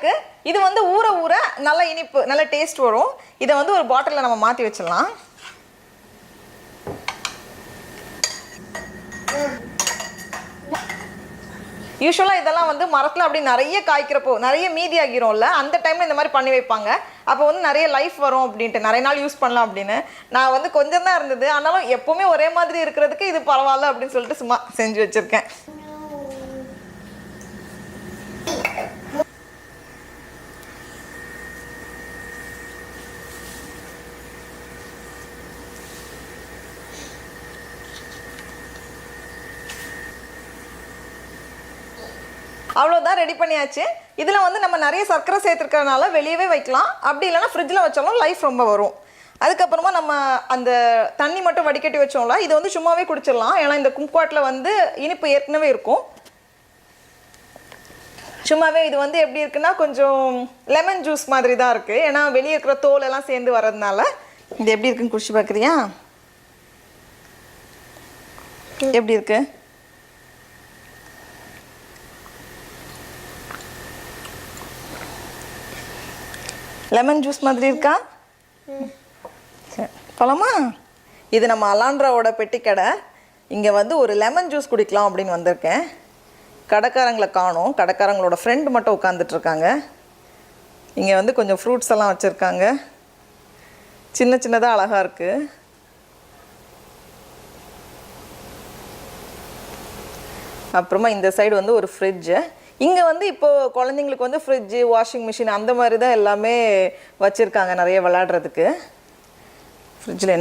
இருக்குது. இது வந்து ஊற ஊற நல்ல இனிப்பு நல்ல டேஸ்ட் வரும். இதை வந்து ஒரு பாட்டிலில் நம்ம மாற்றி வச்சிடலாம். யூஸ்வலாக இதெல்லாம் வந்து மரத்தில் அப்படி நிறைய காய்க்கிறப்போ நிறைய மீதி ஆகிரும்ல, அந்த டைமில் இந்த மாதிரி பண்ணி வைப்பாங்க. அப்போ வந்து நிறைய லைஃப் வரும் அப்படின்ட்டு, நிறைய நாள் யூஸ் பண்ணலாம் அப்படின்னு. நான் வந்து கொஞ்சம் தான் இருந்தது, ஆனாலும் எப்போவுமே ஒரே மாதிரி இருக்கிறதுக்கு இது பரவாயில்ல அப்படின்னு சொல்லிட்டு சும்மா செஞ்சு வச்சுருக்கேன். அவ்வளோதான், ரெடி பண்ணியாச்சு. இதில் வந்து நம்ம நிறைய சர்க்கரை சேர்த்துருக்கறனால வெளியவே வைக்கலாம், அப்படி இல்லைனா ஃப்ரிட்ஜில் வச்சாலும் லைஃப் ரொம்ப வரும். அதுக்கப்புறமா நம்ம அந்த தண்ணி மட்டும் வடிகட்டி வச்சோம்ல, இதை வந்து சும்மாவே குடிச்சிடலாம். ஏன்னா இந்த கும்குவாட்டில் வந்து இனிப்பு ஏற்கனவே இருக்கும். சும்மாவே இது வந்து எப்படி இருக்குன்னா கொஞ்சம் லெமன் ஜூஸ் மாதிரி தான் இருக்குது. ஏன்னா வெளியே இருக்கிற தோல் எல்லாம் சேர்ந்து வர்றதுனால. இது எப்படி இருக்குன்னு குடிச்சு பார்க்குறியா? எப்படி இருக்கு? லெமன் ஜூஸ் மாதிரி இருக்கா? சரி, போலாமா? இது நம்ம அலான்ட்ராவோட பெட்டி கடை. இங்கே வந்து ஒரு லெமன் ஜூஸ் குடிக்கலாம் அப்படின்னு வந்திருக்கேன். கடைக்காரங்களை காணோம், கடைக்காரங்களோட ஃப்ரெண்டு மட்டும் உட்காந்துட்ருக்காங்க. இங்கே வந்து கொஞ்சம் ஃப்ரூட்ஸ் எல்லாம் வச்சுருக்காங்க, சின்ன சின்னதாக அழகாக இருக்குது. அப்புறமா இந்த சைடு வந்து ஒரு ஃப்ரிட்ஜு. இங்கே வந்து இப்போது குழந்தைங்களுக்கு வந்து ஃப்ரிட்ஜு, வாஷிங் மிஷின் அந்த மாதிரி தான் எல்லாமே வச்சுருக்காங்க நிறைய விளையாடுறதுக்கு. ஃப்ரிட்ஜில் என்ன